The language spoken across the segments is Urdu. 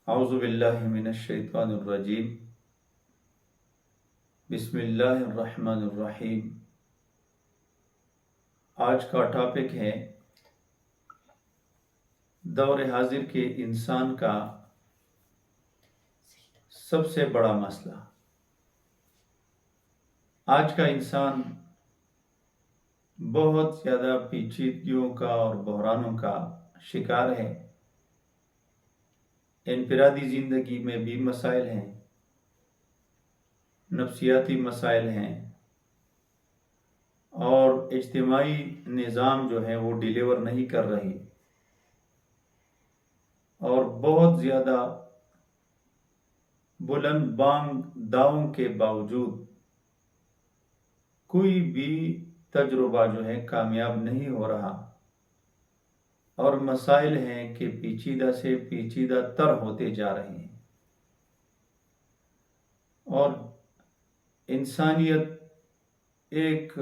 اعوذ باللہ من الشیطان الرجیم بسم اللہ الرحمن الرحیم۔ آج کا ٹاپک ہے دور حاضر کے انسان کا سب سے بڑا مسئلہ۔ آج کا انسان بہت زیادہ پیچیدگیوں کا اور بحرانوں کا شکار ہے۔ انفرادی زندگی میں بھی مسائل ہیں، نفسیاتی مسائل ہیں، اور اجتماعی نظام جو ہے وہ ڈیلیور نہیں کر رہی، اور بہت زیادہ بلند بانگ دعووں کے باوجود کوئی بھی تجربہ جو ہے کامیاب نہیں ہو رہا، اور مسائل ہیں کہ پیچیدہ سے پیچیدہ تر ہوتے جا رہے ہیں، اور انسانیت ایک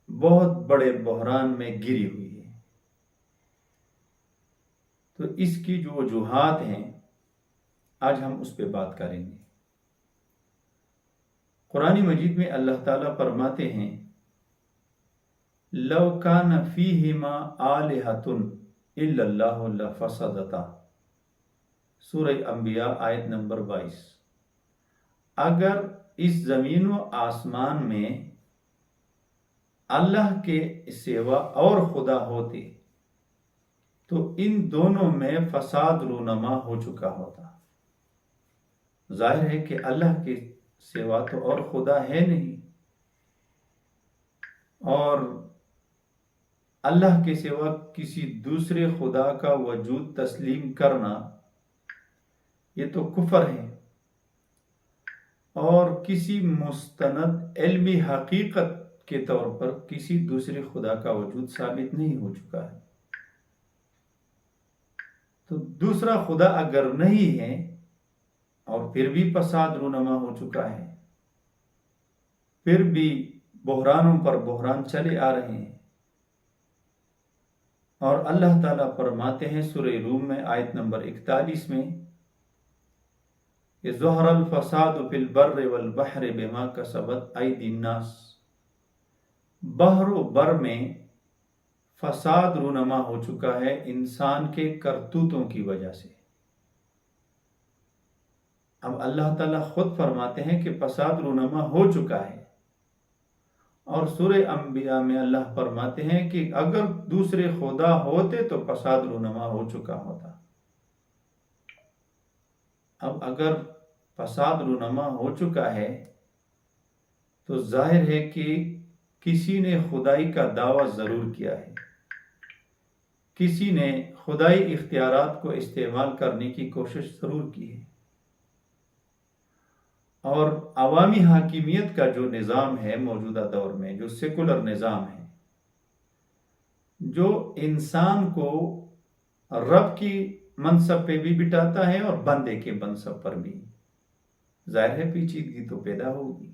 بہت بڑے بحران میں گری ہوئی ہے۔ تو اس کی جو وجوہات ہیں آج ہم اس پہ بات کریں گے۔ قرآن مجید میں اللہ تعالیٰ فرماتے ہیں لَوْ كَانَ فِيهِمَا آلِهَةٌ إِلَّا اللَّهُ لَفَسَدَتَا، سورہ انبیاء آیت نمبر 22۔ اگر اس زمین و آسمان میں اللہ کے سوا اور خدا ہوتے تو ان دونوں میں فساد رونما ہو چکا ہوتا۔ ظاہر ہے کہ اللہ کے سوا تو اور خدا ہے نہیں، اور اللہ کے سوا کسی دوسرے خدا کا وجود تسلیم کرنا یہ تو کفر ہے، اور کسی مستند علمی حقیقت کے طور پر کسی دوسرے خدا کا وجود ثابت نہیں ہو چکا ہے۔ تو دوسرا خدا اگر نہیں ہے اور پھر بھی فساد رونما ہو چکا ہے، پھر بھی بحرانوں پر بحران چلے آ رہے ہیں، اور اللہ تعالیٰ فرماتے ہیں سورہ روم میں آیت نمبر 41 میں کہ ظہر الفساد فی البر والبحر بما کسبت ایدی الناس، بحر و بر میں فساد رونما ہو چکا ہے انسان کے کرتوتوں کی وجہ سے۔ اب اللہ تعالیٰ خود فرماتے ہیں کہ فساد رونما ہو چکا ہے، اور سورہ انبیاء میں اللہ فرماتے ہیں کہ اگر دوسرے خدا ہوتے تو فساد رونما ہو چکا ہوتا۔ اب اگر فساد رونما ہو چکا ہے تو ظاہر ہے کہ کسی نے خدائی کا دعویٰ ضرور کیا ہے، کسی نے خدائی اختیارات کو استعمال کرنے کی کوشش ضرور کی ہے، اور عوامی حاکمیت کا جو نظام ہے موجودہ دور میں، جو سیکولر نظام ہے، جو انسان کو رب کی منصب پہ بھی بٹھاتا ہے اور بندے کے منصب پر بھی، ظاہر ہے پیچیدگی تو پیدا ہوگی۔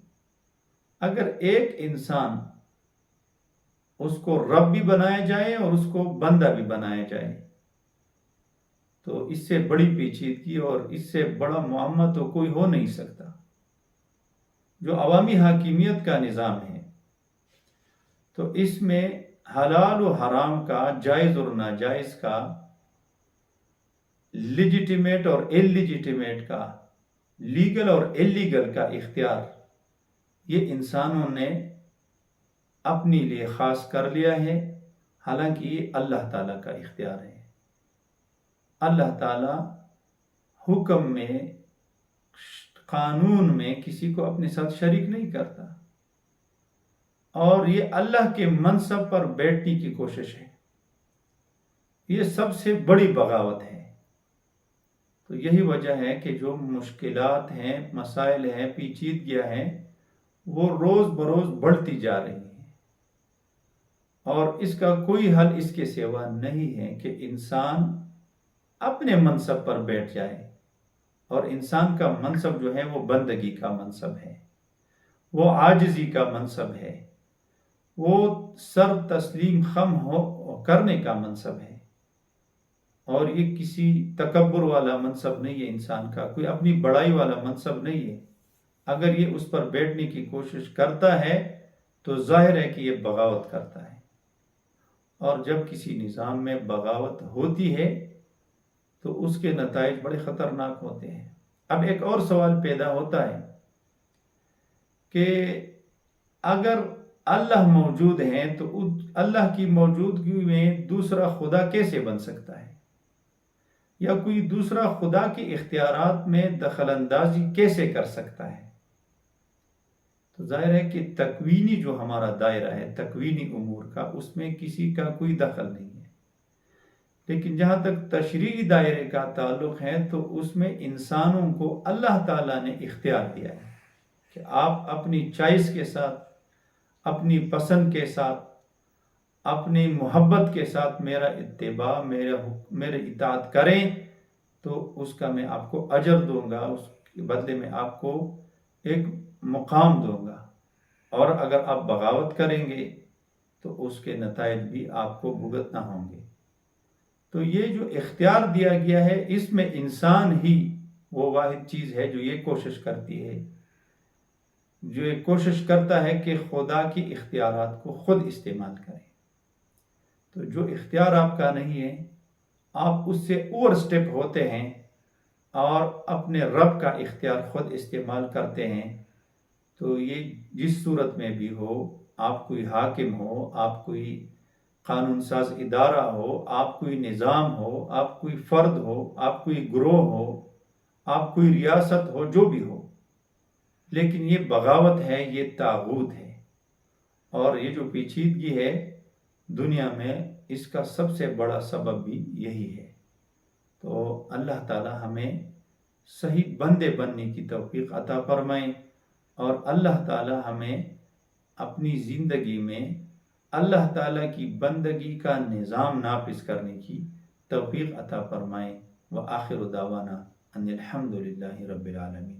اگر ایک انسان اس کو رب بھی بنایا جائے اور اس کو بندہ بھی بنایا جائے تو اس سے بڑی پیچیدگی اور اس سے بڑا معاملہ تو کوئی ہو نہیں سکتا۔ جو عوامی حاکمیت کا نظام ہے تو اس میں حلال و حرام کا، جائز اور ناجائز کا، لیجیٹیمیٹ اور انلیجیٹیمیٹ کا، لیگل اور انلیگل کا اختیار یہ انسانوں نے اپنے لیے خاص کر لیا ہے، حالانکہ یہ اللہ تعالیٰ کا اختیار ہے۔ اللہ تعالیٰ حکم میں، قانون میں کسی کو اپنے ساتھ شریک نہیں کرتا، اور یہ اللہ کے منصب پر بیٹھنے کی کوشش ہے، یہ سب سے بڑی بغاوت ہے۔ تو یہی وجہ ہے کہ جو مشکلات ہیں، مسائل ہیں، پیچیدگیاں ہیں، وہ روز بروز بڑھتی جا رہی ہیں، اور اس کا کوئی حل اس کے سوا نہیں ہے کہ انسان اپنے منصب پر بیٹھ جائے، اور انسان کا منصب جو ہے وہ بندگی کا منصب ہے، وہ عاجزی کا منصب ہے، وہ سر تسلیم خم کرنے کا منصب ہے۔ اور یہ کسی تکبر والا منصب نہیں ہے انسان کا، کوئی اپنی بڑائی والا منصب نہیں ہے۔ اگر یہ اس پر بیٹھنے کی کوشش کرتا ہے تو ظاہر ہے کہ یہ بغاوت کرتا ہے، اور جب کسی نظام میں بغاوت ہوتی ہے تو اس کے نتائج بڑے خطرناک ہوتے ہیں۔ اب ایک اور سوال پیدا ہوتا ہے کہ اگر اللہ موجود ہیں تو اللہ کی موجودگی میں دوسرا خدا کیسے بن سکتا ہے، یا کوئی دوسرا خدا کے اختیارات میں دخل اندازی کیسے کر سکتا ہے؟ تو ظاہر ہے کہ تکوینی جو ہمارا دائرہ ہے تکوینی امور کا، اس میں کسی کا کوئی دخل نہیں ہے، لیکن جہاں تک تشریعی دائرے کا تعلق ہے تو اس میں انسانوں کو اللہ تعالیٰ نے اختیار دیا ہے کہ آپ اپنی چوائس کے ساتھ، اپنی پسند کے ساتھ، اپنی محبت کے ساتھ میرا اتباع، میرے اطاعت کریں تو اس کا میں آپ کو اجر دوں گا، اس کے بدلے میں آپ کو ایک مقام دوں گا، اور اگر آپ بغاوت کریں گے تو اس کے نتائج بھی آپ کو بھگتنا ہوں گے۔ تو یہ جو اختیار دیا گیا ہے اس میں انسان ہی وہ واحد چیز ہے جو یہ کوشش کرتی ہے، جو یہ کوشش کرتا ہے کہ خدا کی اختیارات کو خود استعمال کرے۔ تو جو اختیار آپ کا نہیں ہے، آپ اس سے اوور سٹیپ ہوتے ہیں اور اپنے رب کا اختیار خود استعمال کرتے ہیں، تو یہ جس صورت میں بھی ہو، آپ کوئی حاکم ہو، آپ کوئی قانون ساز ادارہ ہو، آپ کوئی نظام ہو، آپ کوئی فرد ہو، آپ کوئی گروہ ہو، آپ کوئی ریاست ہو، جو بھی ہو، لیکن یہ بغاوت ہے، یہ طاغوت ہے، اور یہ جو پیچیدگی ہے دنیا میں اس کا سب سے بڑا سبب بھی یہی ہے۔ تو اللہ تعالی ہمیں صحیح بندے بننے کی توفیق عطا فرمائیں، اور اللہ تعالی ہمیں اپنی زندگی میں اللہ تعالیٰ کی بندگی کا نظام نافذ کرنے کی توفیق عطا فرمائیں۔ وآخر دعوانا ان الحمد للہ رب العالمین۔